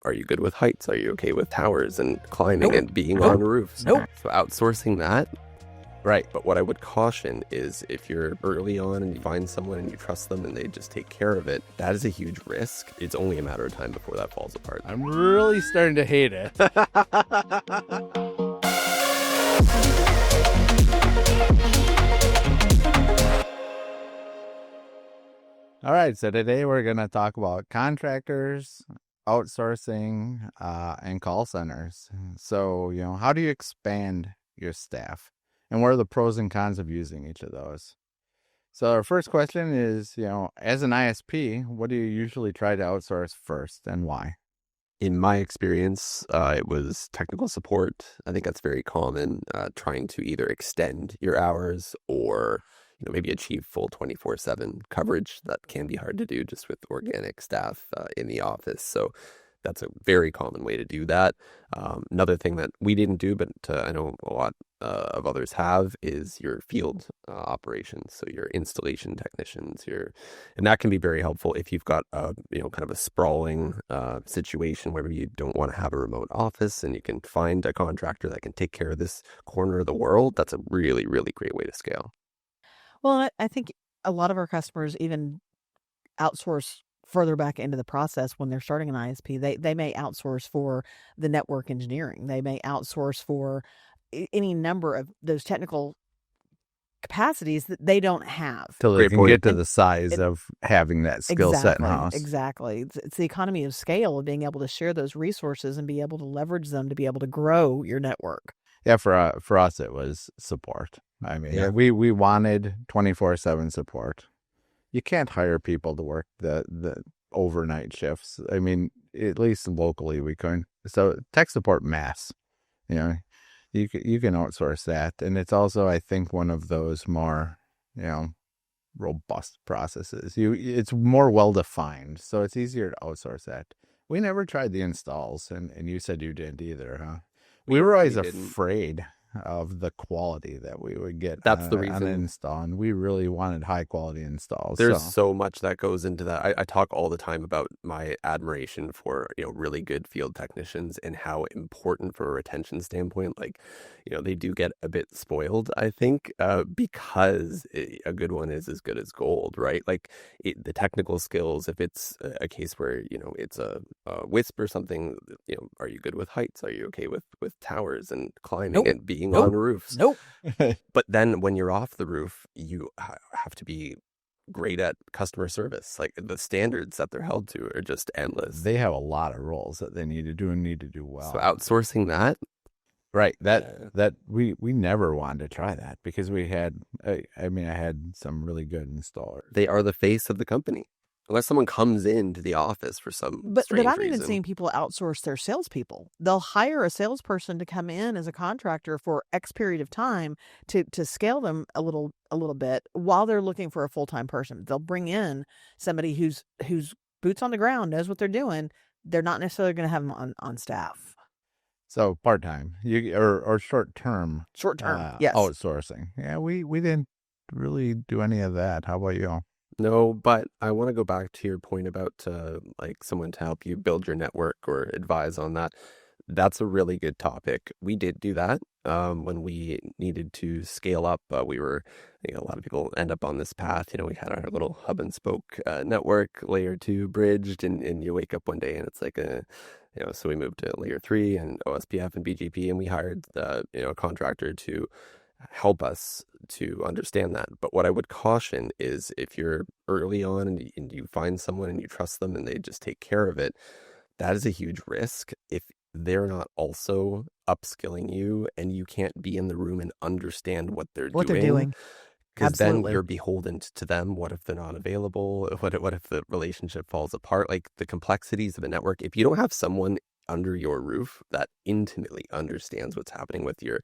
are you good with heights? Are you okay with towers and climbing Nope. and being Nope. on roofs? Nope. So outsourcing that, Right. but what I would caution is if you're early on and you find someone and you trust them and they just take care of it, that is a huge risk. It's only a matter of time before that falls apart. I'm really starting to hate it. All right, so today we're going to talk about contractors, outsourcing, and call centers. So, how do you expand your staff? And what are the pros and cons of using each of those? So our first question is, as an ISP, what do you usually try to outsource first and why? In my experience, it was technical support. I think that's very common, trying to either extend your hours or maybe achieve full 24/7 coverage. That can be hard to do just with organic staff in the office. So that's a very common way to do that. Another thing that we didn't do, but I know a lot of others have, is your field operations. So your installation technicians, and that can be very helpful if you've got a kind of a sprawling situation where you don't want to have a remote office and you can find a contractor that can take care of this corner of the world. That's a really, really great way to scale. Well, I think a lot of our customers even outsource further back into the process when they're starting an ISP. They may outsource for the network engineering. They may outsource for any number of those technical capacities that they don't have. Till they Great can point. get to the size of having that skill set in house. Exactly. It's the economy of scale of being able to share those resources and be able to leverage them to be able to grow your network. Yeah, for us, it was support. I mean, Yeah. we wanted 24/7 support. You can't hire people to work the overnight shifts. I mean, at least locally we couldn't. So tech support mass, you can outsource that. And it's also, I think, one of those more, robust processes. It's more well-defined, so it's easier to outsource that. We never tried the installs, and you said you didn't either, huh? We were always afraid of the quality that we would get. That's the on reason. an install, and we really wanted high quality installs. There's so much that goes into that. I talk all the time about my admiration for, really good field technicians and how important from a retention standpoint, they do get a bit spoiled, I think, because a good one is as good as gold, right? The technical skills, if it's a case where, it's a WISP or something, are you good with heights? Are you okay with towers and climbing Nope. and being Nope. on roofs? Nope. But then when you're off the roof, you have to be great at customer service. Like the standards that they're held to are just endless. They have a lot of roles that they need to do and need to do well. So outsourcing that, right? That we never wanted to try that because we had. I had some really good installers. they are the face of the company. Unless someone comes into the office for some But strange I've reason. even seen people outsource their salespeople. They'll hire a salesperson to come in as a contractor for X period of time to scale them a little bit while they're looking for a full-time person. They'll bring in somebody who's boots on the ground, knows what they're doing. They're not necessarily going to have them on staff. So part-time, or short-term. Short-term, yes. Outsourcing. Yeah, we didn't really do any of that. How about you? No, but I want to go back to your point about someone to help you build your network or advise on that. That's a really good topic. We did do that when we needed to scale up. We were, a lot of people end up on this path. We had our little hub and spoke network, layer 2 bridged, and you wake up one day and it's like so we moved to layer 3 and OSPF and BGP, and we hired a contractor to help us to understand that. But what I would caution is if you're early on and you find someone and you trust them and they just take care of it, that is a huge risk if they're not also upskilling you and you can't be in the room and understand what they're doing. Because then Absolutely. you're beholden to them. What if they're not available? What if the relationship falls apart? Like the complexities of a network. If you don't have someone under your roof that intimately understands what's happening with your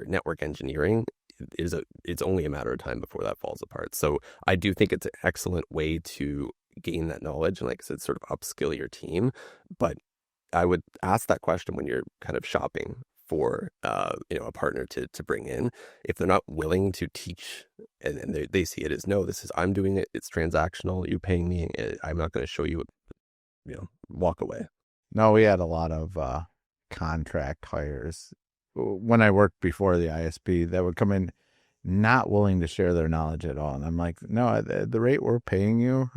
network engineering, it's only a matter of time before that falls apart. So I do think it's an excellent way to gain that knowledge and, like I said, sort of upskill your team. But I would ask that question when you're kind of shopping for a partner to bring in. If they're not willing to teach and they see it as, no, I'm doing it, it's transactional, you paying me, I'm not going to show you, walk away. No, we had a lot of contract hires. When I worked before the ISP, that would come in not willing to share their knowledge at all. And I'm like, no, at the rate we're paying you,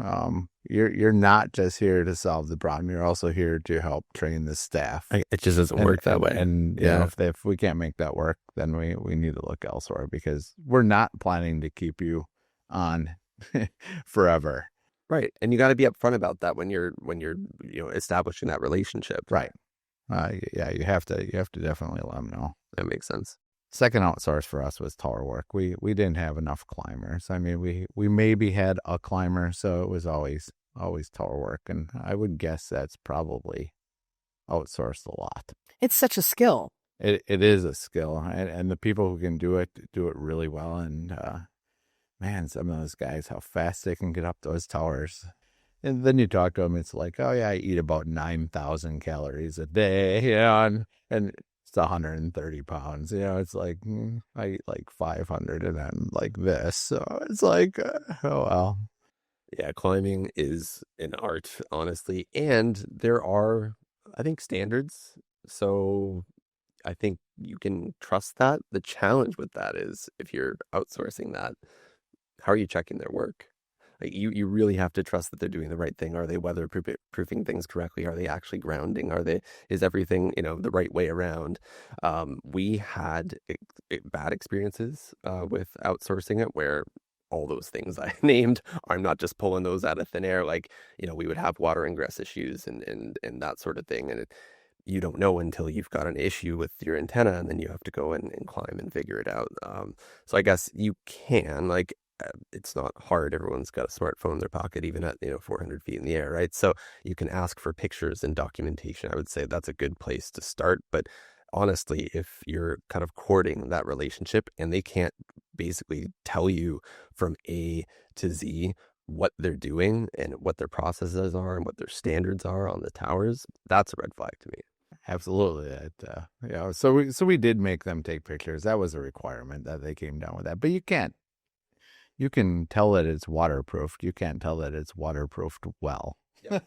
you're not just here to solve the problem. You're also here to help train the staff. It just doesn't work that way. And you know, if we can't make that work, then we need to look elsewhere, because we're not planning to keep you on forever. Right. And you got to be upfront about that when you're establishing that relationship. Right. Yeah, you have to definitely let them know. That makes sense. Second outsource for us was tower work. We didn't have enough climbers. I mean, we maybe had a climber, so it was always tower work. And I would guess that's probably outsourced a lot. It's such a skill. It is a skill, and the people who can do it really well. And man, some of those guys, how fast they can get up those towers. And then you talk to them, it's like, oh yeah, I eat about 9,000 calories a day, and it's 130 pounds. It's like I eat like 500, and I'm like this. So it's like, oh well. Yeah, climbing is an art, honestly, and there are, I think, standards. So I think you can trust that. The challenge with that is, if you're outsourcing that, how are you checking their work? Like you really have to trust that they're doing the right thing. Are they weatherproofing things correctly? Are they actually grounding? Is everything, the right way around? We had bad experiences with outsourcing it, where all those things I named, I'm not just pulling those out of thin air. Like, we would have water ingress issues and that sort of thing. And you don't know until you've got an issue with your antenna, and then you have to go and climb and figure it out. So I guess you can, it's not hard. Everyone's got a smartphone in their pocket, even at 400 feet in the air, right? So you can ask for pictures and documentation. I would say that's a good place to start. But honestly, if you're kind of courting that relationship and they can't basically tell you from A to Z what they're doing and what their processes are and what their standards are on the towers, that's a red flag to me. Absolutely. So we did make them take pictures. That was a requirement that they came down with that. But you can tell that it's waterproofed. You can't tell that it's waterproofed well. Yeah.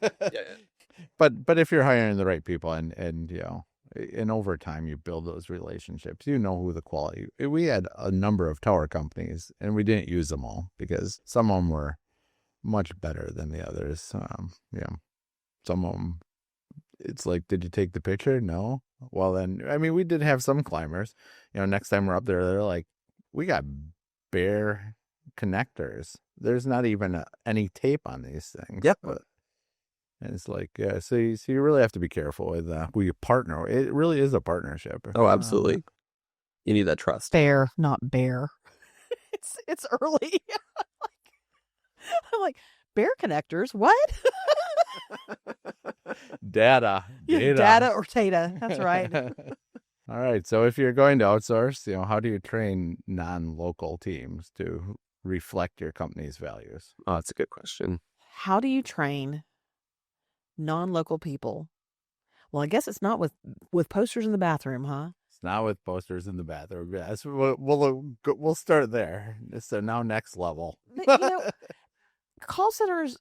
But if you're hiring the right people and over time you build those relationships, who the quality. We had a number of tower companies, and we didn't use them all because some of them were much better than the others. Some of them, it's like, did you take the picture? No. Well, then, I mean, we did have some climbers. Next time we're up there, they're like, we got bare connectors. There's not even any tape on these things. Yep. And it's like, so you really have to be careful with who you partner. It really is a partnership. Oh, absolutely. You need that trust. Fair, not bear. It's early. I'm like, bear connectors? What? Data or data. That's right. All right. So if you're going to outsource, how do you train non-local teams to reflect your company's values? Oh, that's a good question. How do you train non-local people? Well, I guess it's not with posters in the bathroom, huh? It's not with posters in the bathroom. Yes, we'll start there. So now next level. But, call centers,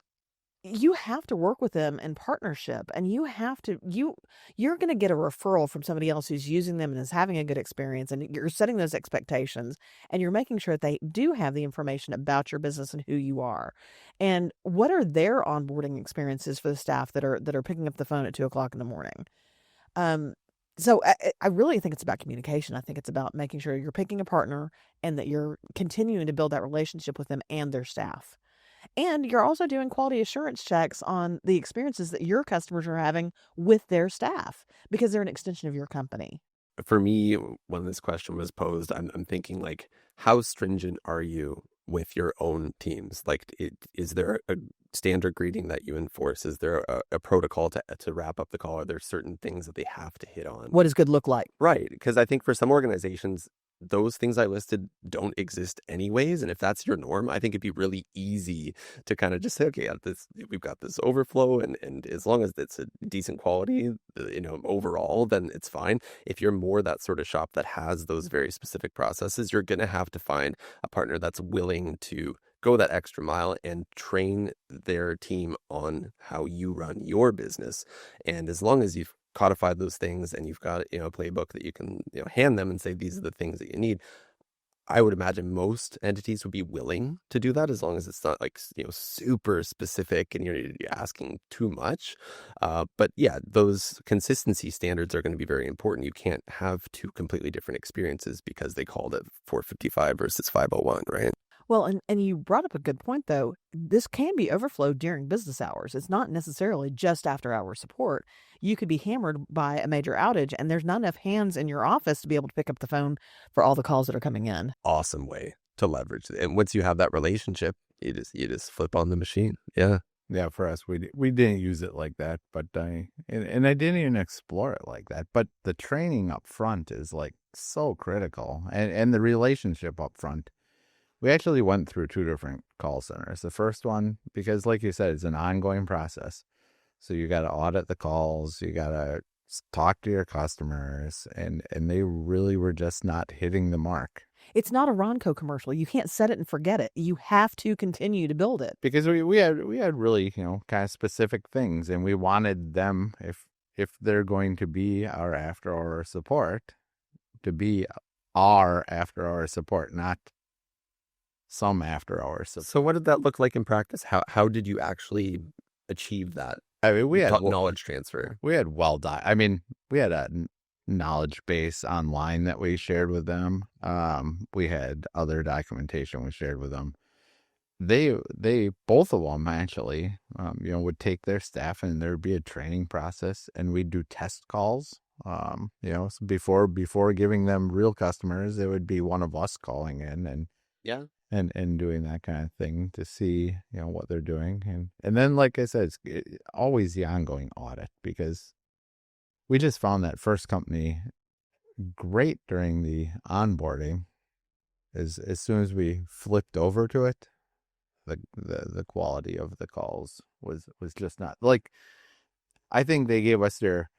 you have to work with them in partnership, and you're going to get a referral from somebody else who's using them and is having a good experience, and you're setting those expectations, and you're making sure that they do have the information about your business and who you are, and what are their onboarding experiences for the staff that are picking up the phone at 2:00 in the morning. So I really think it's about communication. I think it's about making sure you're picking a partner and that you're continuing to build that relationship with them and their staff. And you're also doing quality assurance checks on the experiences that your customers are having with their staff, because they're an extension of your company. For me, when this question was posed, I'm thinking, like, how stringent are you with your own teams? Like, is there a standard greeting that you enforce? Is there a protocol to wrap up the call? Are there certain things that they have to hit on? What does good look like? Right. Because I think for some organizations, those things I listed don't exist anyways. And if that's your norm, I think it'd be really easy to kind of just say, okay, we've got this overflow, and as long as it's a decent quality, overall, then it's fine. If you're more that sort of shop that has those very specific processes, you're going to have to find a partner that's willing to go that extra mile and train their team on how you run your business. And as long as you've codified those things and you've got, a playbook that you can, hand them and say, these are the things that you need, I would imagine most entities would be willing to do that, as long as it's not like, super specific and you're asking too much. But yeah, those consistency standards are going to be very important. You can't have two completely different experiences because they called it 455 versus 501, right? Well, and you brought up a good point, though. This can be overflow during business hours. It's not necessarily just after hour support. You could be hammered by a major outage, and there's not enough hands in your office to be able to pick up the phone for all the calls that are coming in. Awesome way to leverage it. And once you have that relationship, you just flip on the machine. Yeah. Yeah, for us, we didn't use it like that, but I didn't even explore it like that. But the training up front is like so critical, and the relationship up front. We actually went through 2 different call centers. The first one, because like you said, it's an ongoing process. So you got to audit the calls, you got to talk to your customers, and they really were just not hitting the mark. It's not a Ronco commercial. You can't set it and forget it. You have to continue to build it. Because we had really, kind of specific things, and we wanted them, if they're going to be our after-hour support, to be our after-hour support, not some after hours. So what did that look like in practice? How did you actually achieve that? I mean, we had knowledge transfer. We had we had a knowledge base online that we shared with them. We had other documentation we shared with them. They both of them actually, would take their staff, and there'd be a training process, and we'd do test calls. So before giving them real customers, it would be one of us calling in and and doing that kind of thing to see, what they're doing. And then, like I said, it's always the ongoing audit, because we just found that first company great during the onboarding. As soon as we flipped over to it, the quality of the calls was just not like, I think they gave us their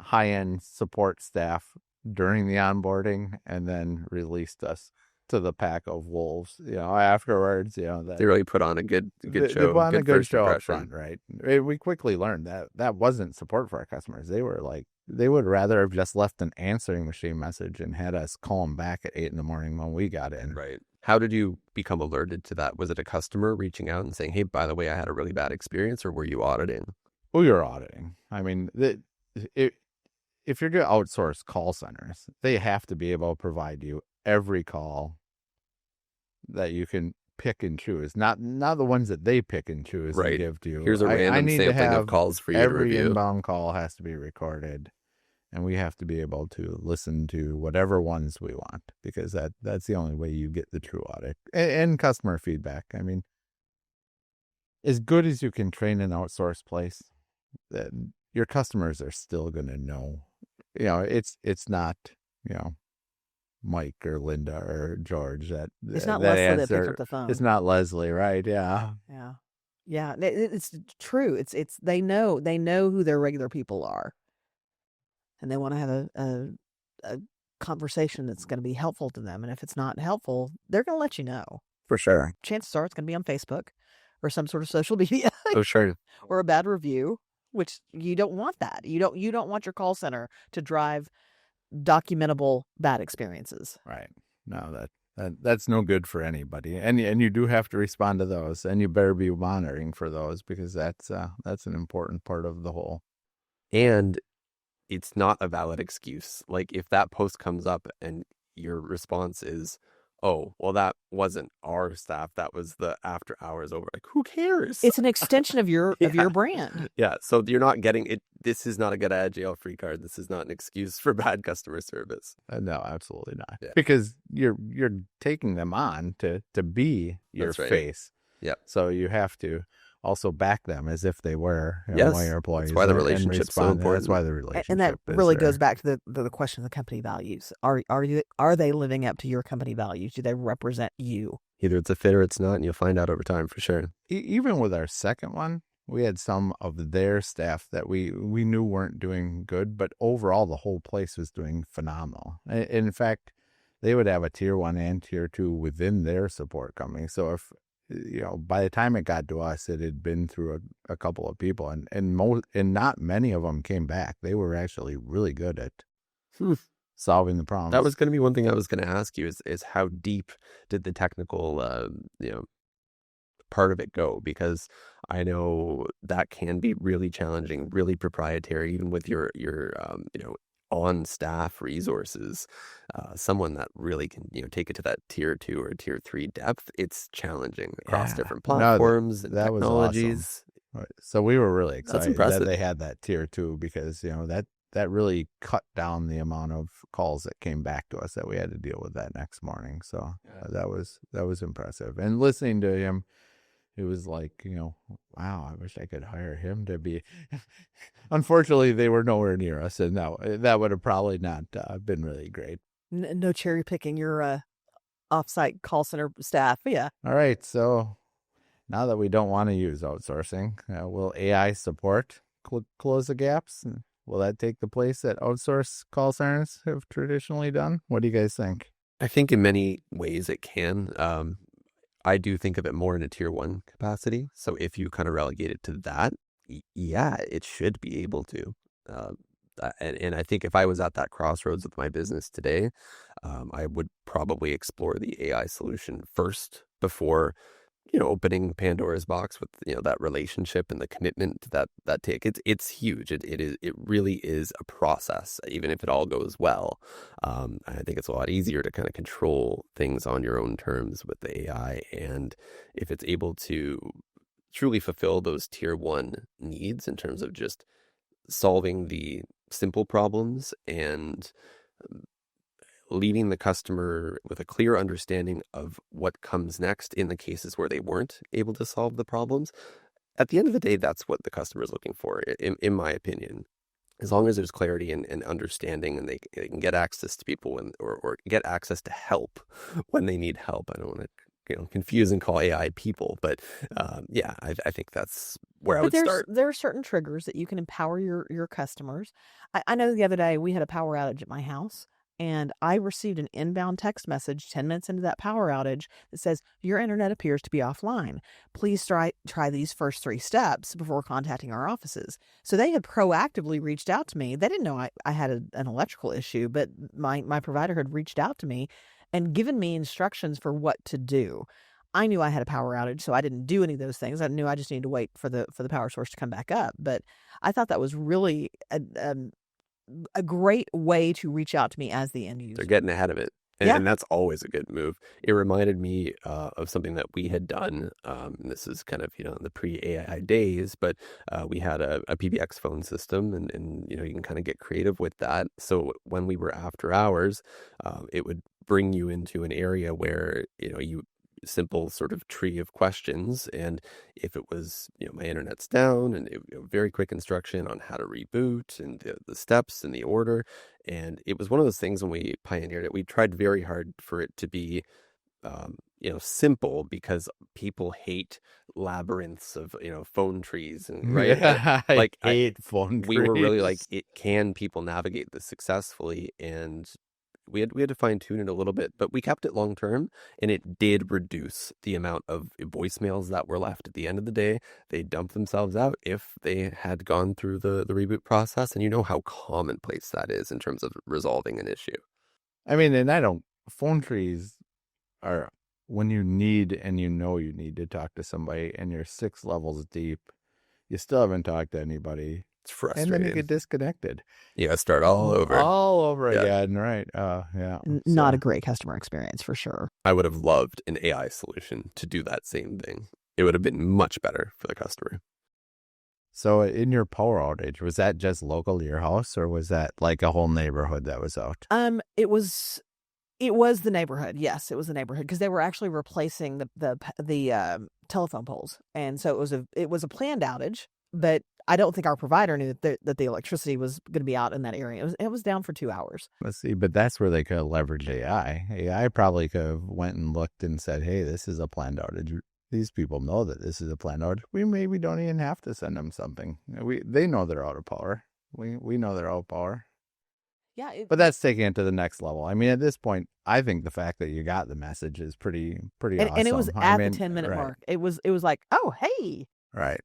high-end support staff during the onboarding and then released us to the pack of wolves, afterwards, that they really put on a good show. They put on a good show up front, right? We quickly learned that wasn't support for our customers. They were like, they would rather have just left an answering machine message and had us call them back at 8 a.m. when we got in. Right. How did you become alerted to that? Was it a customer reaching out and saying, hey, by the way, I had a really bad experience, or were you auditing? We were auditing. I mean, if you're going to outsource call centers, they have to be able to provide you every call that you can pick and choose, not the ones that they pick and choose right. and give to you. Here's a random sampling of calls for you to review. Every inbound call has to be recorded, and we have to be able to listen to whatever ones we want, because that's the only way you get the true audit and customer feedback. I mean, as good as you can train an outsourced place, that your customers are still going to know. It's not, Mike or Linda or George it's not Leslie that picks up the phone. It's not Leslie, right? Yeah. It's true. It's they know who their regular people are, and they want to have a conversation that's going to be helpful to them. And if it's not helpful, they're going to let you know. For sure. Chances are it's going to be on Facebook or some sort of social media. Oh, sure. Or a bad review, which you don't want that. You don't want your call center to drive documentable bad experiences. Right. No, that's no good for anybody. And you do have to respond to those, and you better be monitoring for those, because that's an important part of the whole. And it's not a valid excuse. Like, if that post comes up and your response is, oh, well, that wasn't our staff, that was the after hours over. Like, who cares? It's an extension of your of your brand. Yeah. So you're not getting it. This is not a get out of jail free card. This is not an excuse for bad customer service. No, absolutely not. Yeah. Because you're taking them on to be your face. Yeah. So you have to also back them as if they were one of your employees. That's why the relationship's so important. That's why the relationship and that really goes back to the question of the company values. Are they living up to your company values? Do they represent you? Either it's a fit or it's not, and you'll find out over time for sure. Even with our second one, we had some of their staff that we knew weren't doing good, but overall the whole place was doing phenomenal. In fact, they would have a tier 1 and tier 2 within their support company. So by the time it got to us, it had been through a couple of people, and not many of them came back. They were actually really good at Hmm. solving the That problems. was going to be one thing I was going to ask you is how deep did the technical, part of it go? Because I know that can be really challenging, really proprietary, even with your on staff resources. Someone that really can, take it to that tier 2 or tier 3 depth, it's challenging across Yeah, different no, platforms and that was awesome. technologies. Right. So we were really That's excited that impressive. they had that tier 2 because that really cut down the amount of calls that came back to us that we had to deal with that next morning. So Yeah. that was impressive. And listening to him, it was like, wow, I wish I could hire him to be. Unfortunately, they were nowhere near us, and that would have probably not been really great. No cherry picking your offsite call center staff. Yeah. All right, so now that we don't want to use outsourcing, will AI support close the gaps? Will that take the place that outsource call centers have traditionally done? What do you guys think? I think in many ways it can. I do think of it more in a tier 1 capacity. So if you kind of relegate it to that, yeah, it should be able to. Uh, and I think if I was at that crossroads with my business today, I would probably explore the AI solution first before opening Pandora's box with that relationship and the commitment that take. It's huge. It really is a process, even if it all goes well. I think it's a lot easier to kind of control things on your own terms with the AI, and if it's able to truly fulfill those tier 1 needs in terms of just solving the simple problems and leaving the customer with a clear understanding of what comes next in the cases where they weren't able to solve the problems. At the end of the day, that's what the customer is looking for, in my opinion. As long as there's clarity and understanding, and they can get access to people or get access to help when they need help. I don't want to confuse and call AI people, but yeah, I think that's where I But would start. there are certain triggers that you can empower your customers. I know the other day we had a power outage at my house, and I received an inbound text message 10 minutes into that power outage that says, "Your internet appears to be offline. Please try these first 3 steps before contacting our offices." So they had proactively reached out to me. They didn't know I had an electrical issue, but my provider had reached out to me and given me instructions for what to do. I knew I had a power outage, so I didn't do any of those things. I knew I just needed to wait for the power source to come back up. But I thought that was really a great way to reach out to me as the end They're user. getting ahead of it. Yeah. And that's always a good move. It reminded me of something that we had done. And this is kind of, in the pre-AI days, but we had a PBX phone system, and you can kind of get creative with that. So when we were after hours, it would bring you into an area where, you simple sort of tree of questions. And if it was, my internet's down, and very quick instruction on how to reboot and the steps and the order. And it was one of those things when we pioneered it, we tried very hard for it to be, simple, because people hate labyrinths of, phone trees and right. Yeah, Like I hate phone we were really like, trees. can people navigate this successfully? And we had to fine tune it a little bit, but we kept it long term, and it did reduce the amount of voicemails that were left at the end of the day. They dumped themselves out if they had gone through the reboot process, and you know how commonplace that is in terms of resolving an issue. I mean, phone trees are when you need and you need to talk to somebody and you're 6 levels deep, you still haven't talked to anybody. It's And then you frustrating. get disconnected. You gotta start all over. All over Yeah. again, right? Yeah. Not a great customer experience for sure. I would have loved an AI solution to do that same thing. It would have been much better for the customer. So in your power outage, was that just local to your house, or was that like a whole neighborhood that was out? It was the neighborhood. Yes, it was the neighborhood, because they were actually replacing the telephone poles, and so it was a planned outage. But I don't think our provider knew that the electricity was going to be out in that area. It was down for 2 hours. Let's see, but that's where they could have leveraged AI. AI probably could have went and looked and said, "Hey, this is a planned outage. These people know that this is a planned outage. We maybe don't even have to send them something. They know they're out of power. We know they're out of power." Yeah. But that's taking it to the next level. I mean, at this point, I think the fact that you got the message is pretty awesome. And it was I at mean, the 10-minute right, mark. It was like, oh, hey, right.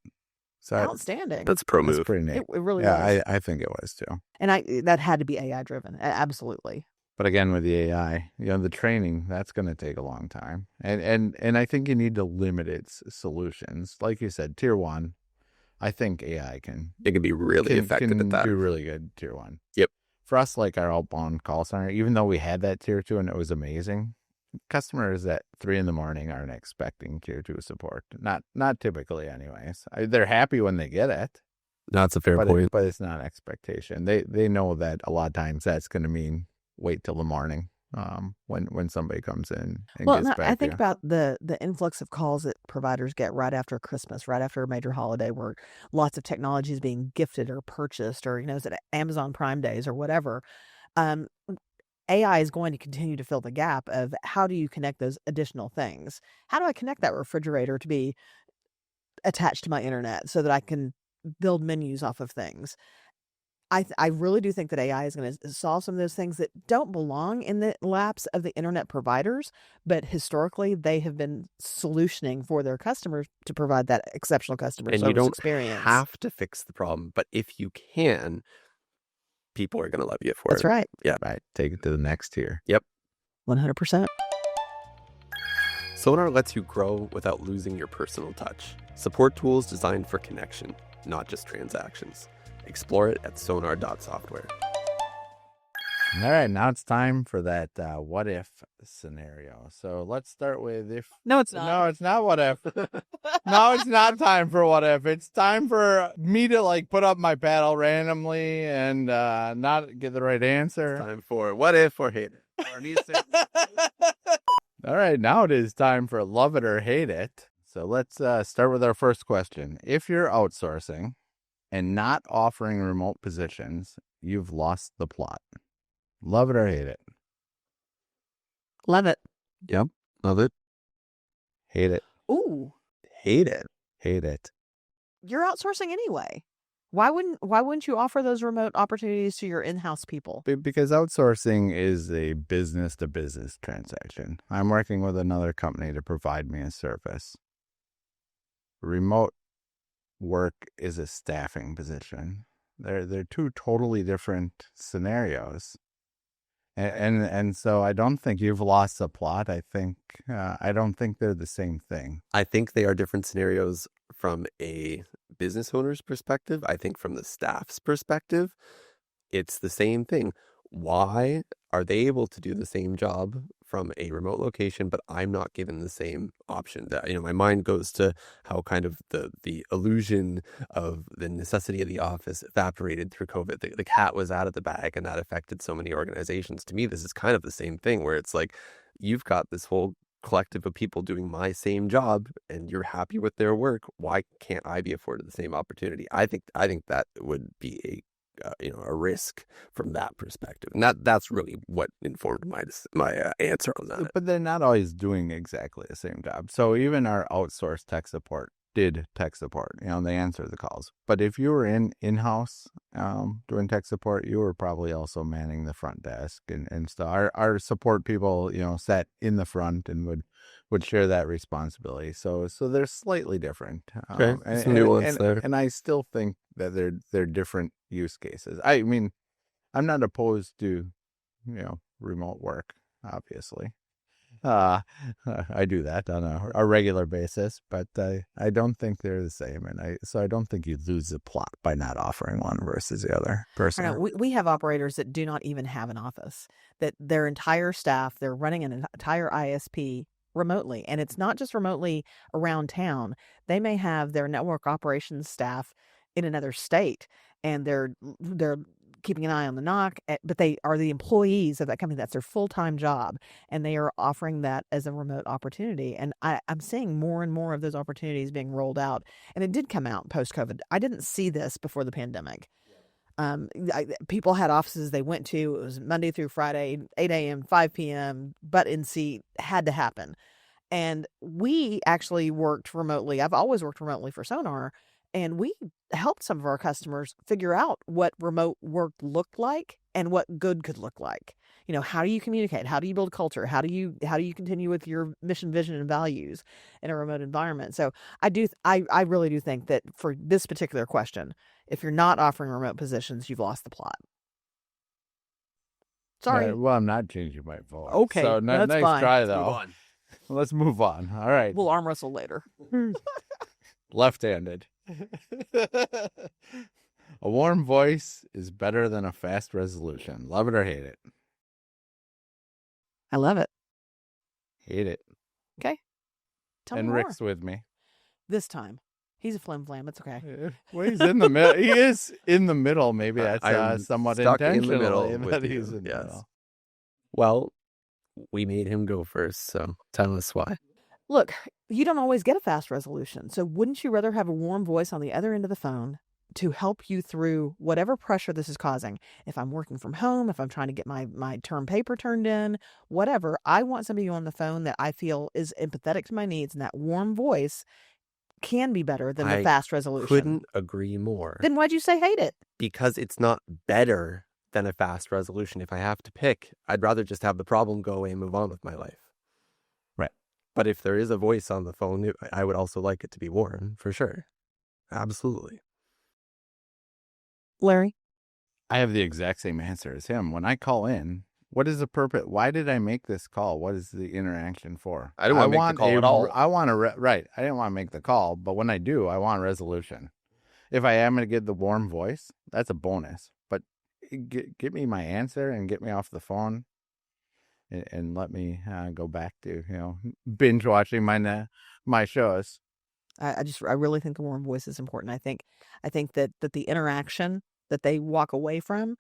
So outstanding. That's pro that's move. pretty neat. It really Yeah, was. I think it was too. And that had to be AI driven. Absolutely. But again, with the AI, the training, that's going to take a long time. And I think you need to limit its solutions. Like you said, tier 1, I think AI can be really effective at that. Do really good tier 1. Yep. For us, like our outbound call center, even though we had that tier 2 and it was amazing, customers at 3 a.m. aren't expecting tier 2 support. Not typically, anyways. They're happy when they get it. That's a fair point. But it's not an expectation. They know that a lot of times that's going to mean wait till the morning when somebody comes in and gets back. I think about the influx of calls that providers get right after Christmas, right after a major holiday, where lots of technology is being gifted or purchased, or is it Amazon Prime Days or whatever. AI is going to continue to fill the gap of how do you connect those additional things? How do I connect that refrigerator to be attached to my internet so that I can build menus off of things? I really do think that AI is going to solve some of those things that don't belong in the laps of the internet providers, but historically they have been solutioning for their customers to provide that exceptional customer service experience. And you don't have to fix the problem, but if you can, people are going to love you for it. That's right. Yeah. Right. Take it to the next tier. Yep. 100%. Sonar lets you grow without losing your personal touch. Support tools designed for connection, not just transactions. Explore it at sonar.software. All right, now it's time for that what if scenario. So let's start with if. No, it's not. No, it's not what if. No, it's not time for what if. It's time for me to put up my paddle randomly and not get the right answer. It's time for what if or hate it. All right, now it is time for love it or hate it. So let's start with our first question. If you're outsourcing and not offering remote positions, you've lost the plot. Love it or hate it? Love it. Yep. Love it. Hate it. Ooh. Hate it. Hate it. You're outsourcing anyway. Why wouldn't you offer those remote opportunities to your in-house people? Because outsourcing is a business-to-business transaction. I'm working with another company to provide me a service. Remote work is a staffing position. They're two totally different scenarios. And so I don't think you've lost the plot. I don't think they're the same thing. I think they are different scenarios from a business owner's perspective. I think from the staff's perspective, it's the same thing. Why are they able to do the same job from a remote location, but I'm not given the same option? That, my mind goes to how kind of the illusion of the necessity of the office evaporated through COVID. The cat was out of the bag, and that affected so many organizations. To me, this is kind of the same thing, where it's like you've got this whole collective of people doing my same job, and you're happy with their work. Why can't I be afforded the same opportunity? I think that would be a risk from that perspective, and that's really what informed my answer on that. But they're not always doing exactly the same job. So even our outsourced tech support did tech support. They answer the calls. But if you were in-house doing tech support, you were probably also manning the front desk and stuff. Our support people, sat in the front and would share that responsibility. So they're slightly different. Okay, some nuance there. And I still think that they're different use cases. I mean, I'm not opposed to, remote work, obviously. I do that on a regular basis, but I don't think they're the same. And so I don't think you lose the plot by not offering one versus the other person. We have operators that do not even have an office, that their entire staff, they're running an entire ISP remotely. And it's not just remotely around town. They may have their network operations staff in another state, and they're keeping an eye on the knock, but they are the employees of that company. That's their full-time job, and they are offering that as a remote opportunity. And I'm seeing more and more of those opportunities being rolled out. And it did come out post-COVID. I didn't see this before the pandemic. People had offices they went to. It was Monday through Friday, 8 a.m., 5 p.m., butt in seat, had to happen. And we actually worked remotely. I've always worked remotely for Sonar. And we helped some of our customers figure out what remote work looked like and what good could look like. How do you communicate? How do you build culture? How do you continue with your mission, vision, and values in a remote environment? So I really do think that for this particular question, if you're not offering remote positions, you've lost the plot. Sorry. Right, well, I'm not changing my vote. Okay, So that's nice fine. try, Let's move though. on. Let's move on. All right. We'll arm wrestle later. Left-handed. A warm voice is better than a fast resolution. Love it or hate it? I love it. Hate it. Okay. Tell me And more. Rick's with me. This time. He's a flim-flam. It's okay. Well, he's in the middle. He is in the middle. Maybe that's I'm somewhat stuck in the intentional. middle That with he's you, in the yes. middle. Well, we made him go first, so tell us why. Look, you don't always get a fast resolution. So wouldn't you rather have a warm voice on the other end of the phone to help you through whatever pressure this is causing? If I'm working from home, if I'm trying to get my term paper turned in, whatever, I want somebody on the phone that I feel is empathetic to my needs, and that warm voice can be better than the I fast resolution. Couldn't agree more. Then why'd you say hate it? Because it's not better than a fast resolution. If I have to pick, I'd rather just have the problem go away and move on with my life. Right. But if there is a voice on the phone, I would also like it to be warm, for sure. Absolutely. Larry? I have the exact same answer as him. When I call in, what is the purpose? Why did I make this call? What is the interaction for? I didn't want to make the call at all. I want to, right. I didn't want to make the call, but when I do, I want resolution. If I am going to get the warm voice, that's a bonus. But get me my answer and get me off the phone and let me go back to, binge watching my shows. I really think the warm voice is important. I think that the interaction that they walk away from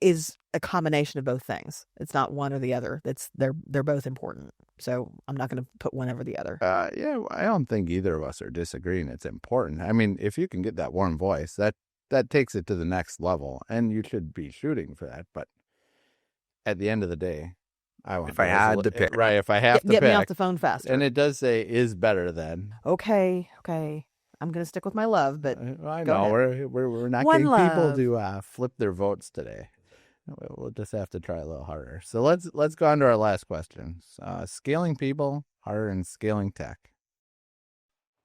is a combination of both things. It's not one or the other. They're both important. So I'm not going to put one over the other. Yeah, I don't think either of us are disagreeing. It's important. I mean, if you can get that warm voice, that takes it to the next level, and you should be shooting for that. But at the end of the day, if I had to pick, right? If I have to get pick, me off the phone faster. And it does say is better than. Okay. I'm going to stick with my love, but I go know ahead. we're not One getting people love. to flip their votes today. We'll just have to try a little harder. So let's go on to our last question. Scaling people harder than scaling tech.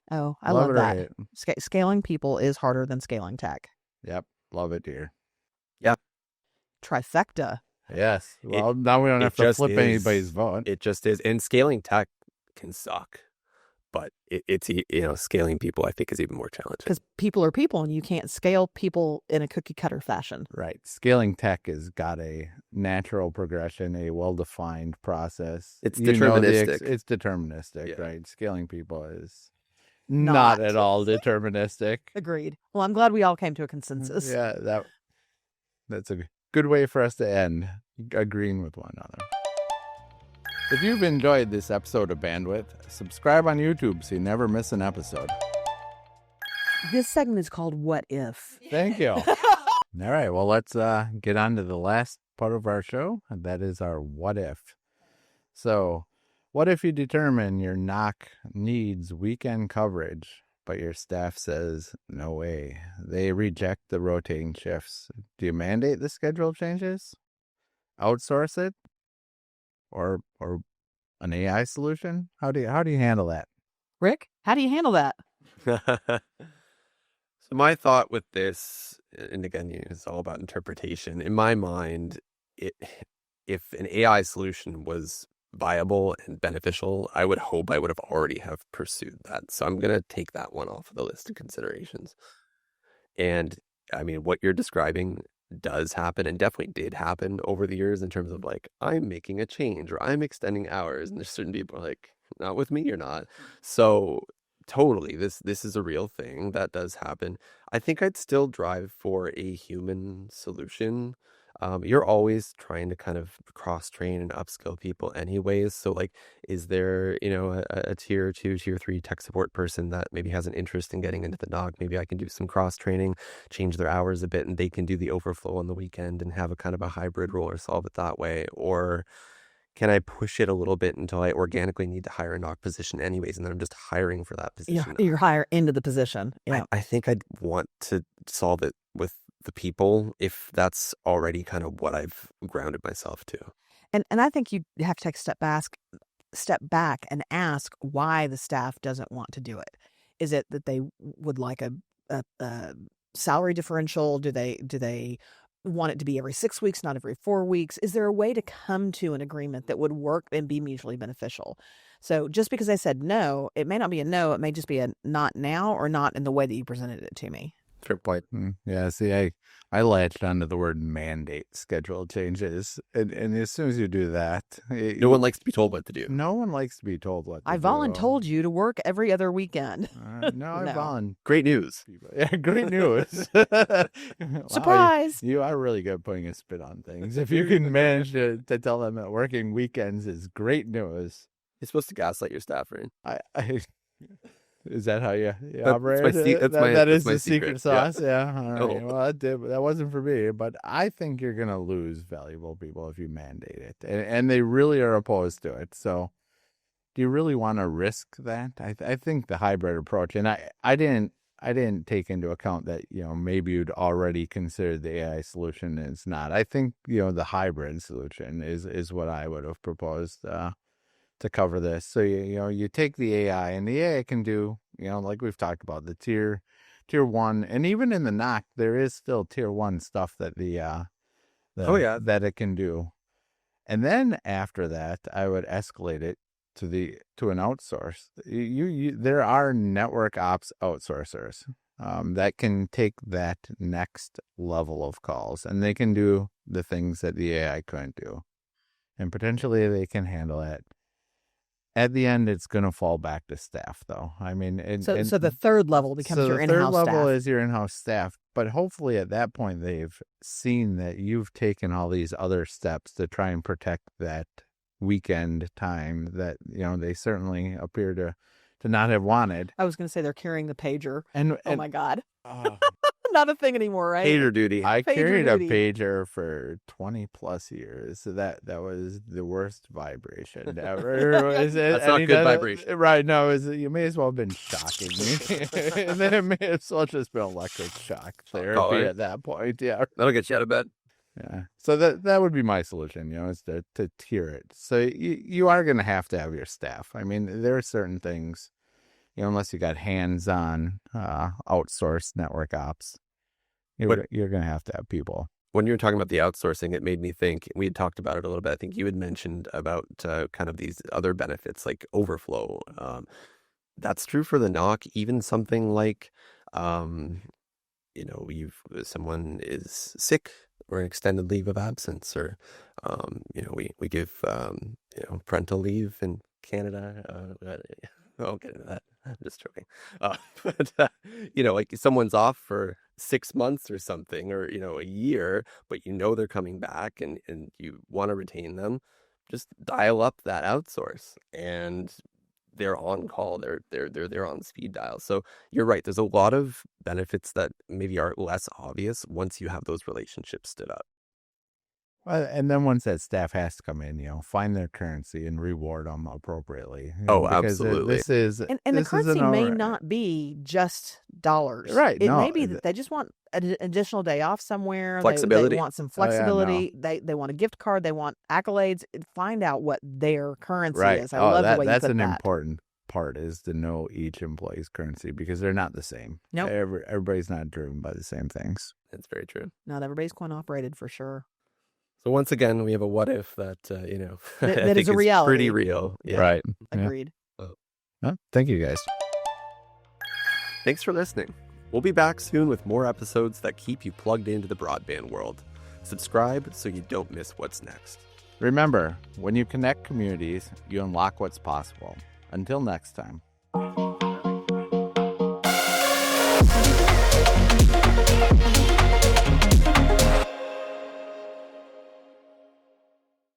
Oh, I love it or that. hate it. Scaling people is harder than scaling tech. Yep, love it, dear. Yep. Trifecta. Yes. Well, now we don't have to flip anybody's vote. It just is. And scaling tech can suck. But it's scaling people, I think, is even more challenging. Because people are people, and you can't scale people in a cookie cutter fashion. Right. Scaling tech has got a natural progression, a well-defined process. It's deterministic. It's deterministic, Yeah. right? Scaling people is not at all deterministic. Agreed. Well, I'm glad we all came to a consensus. Yeah, that's a good way for us to end, agreeing with one another. If you've enjoyed this episode of Bandwidth, subscribe on YouTube so you never miss an episode. This segment is called What If? Thank you. All right, well, let's get on to the last part of our show, and that is our what if. So, what if you determine your NOC needs weekend coverage, but your staff says, no way, they reject the rotating shifts? Do you mandate the schedule changes? Outsource it? Or an AI solution? How do you handle that? Rick, how do you handle that? So my thought with this, and again, it's all about interpretation. In my mind, if an AI solution was viable and beneficial, I would hope I would have already have pursued that. So I'm going to take that one off of the list of considerations. And I mean, what you're describing does happen and definitely did happen over the years in terms of like, I'm making a change or I'm extending hours. And there's certain people like, not with me, you're not. So totally, this is a real thing that does happen. I think I'd still drive for a human solution. You're always trying to kind of cross-train and upskill people anyways. So like, is there, a tier 2, tier 3 tech support person that maybe has an interest in getting into the NOC? Maybe I can do some cross-training, change their hours a bit, and they can do the overflow on the weekend and have a kind of a hybrid role or solve it that way. Or can I push it a little bit until I organically need to hire a NOC position anyways, and then I'm just hiring for that position? You're higher into the position. Yeah. I think I'd want to solve it with the people if that's already kind of what I've grounded myself to. And I think you have to take a step back and ask why the staff doesn't want to do it. Is it that they would like a salary differential? Do they want it to be every 6 weeks, not every 4 weeks? Is there a way to come to an agreement that would work and be mutually beneficial? So just because I said no, it may not be a no. It may just be a not now or not in the way that you presented it to me. Fair point. Yeah, see, I latched onto the word mandate schedule changes. And as soon as you do that... No one likes to be told what to do. No one likes to be told what to do. I voluntold you to work every other weekend. No. Great news. Yeah, great news. Surprise. Wow, you are really good at putting a spin on things. If you can manage to tell them that working weekends is great news. You're supposed to gaslight your staff, right? Is that how you operate? That is my the secret sauce. Yeah. All right. Oh. Well, that wasn't for me, but I think you're going to lose valuable people if you mandate it, and they really are opposed to it. So, do you really want to risk that? I think the hybrid approach, and I didn't take into account that maybe you'd already considered the AI solution is not. I think the hybrid solution is what I would have proposed. To cover this. So, you take the AI, and the AI can do, like we've talked about, the tier 1, and even in the NOC, there is still tier 1 stuff that that it can do. And then after that, I would escalate it to an outsource. There are network ops outsourcers that can take that next level of calls, and they can do the things that the AI couldn't do, and potentially they can handle it. At the end, it's going to fall back to staff, though. I mean, so the third level becomes your in-house staff. The third level is your in-house staff, but hopefully at that point they've seen that you've taken all these other steps to try and protect that weekend time that they certainly appear to not have wanted. I was going to say they're carrying the pager. And oh my God. Not a thing anymore, right? Pager duty. I carried a pager for 20 plus years. So that was the worst vibration ever. That's not good vibration. Right. No, you may as well have been shocking me. And then it may as well just been electric shock therapy at that point. Yeah. That'll get you out of bed. Yeah. So that would be my solution, is to tier it. So you are going to have your staff. I mean, there are certain things, unless you got hands-on outsourced network ops, you're going to have people. When you were talking about the outsourcing, it made me think, we had talked about it a little bit. I think you had mentioned about kind of these other benefits like overflow. That's true for the NOC, even something like, someone is sick or an extended leave of absence, or, we give, parental leave in Canada. I won't get into that. I'm just joking. But like someone's off for 6 months or something, or, a year, but they're coming back and you want to retain them, just dial up that outsource and they're on call. They're on speed dial. So you're right. There's a lot of benefits that maybe are less obvious once you have those relationships stood up. And then once that staff has to come in, find their currency and reward them appropriately. Absolutely. This is and the currency may not be just dollars. Right. It may be that they just want an additional day off somewhere. Flexibility. They want some flexibility. They want a gift card. They want accolades. Find out what their currency is. I love the way you put that. That's an important part, is to know each employee's currency, because they're not the same. Nope. Everybody's not driven by the same things. That's very true. Not everybody's coin operated, for sure. So once again, we have a what if that, that is a reality. Pretty real. Yeah. Right. Agreed. Yeah. Well, thank you guys. Thanks for listening. We'll be back soon with more episodes that keep you plugged into the broadband world. Subscribe so you don't miss what's next. Remember, when you connect communities, you unlock what's possible. Until next time.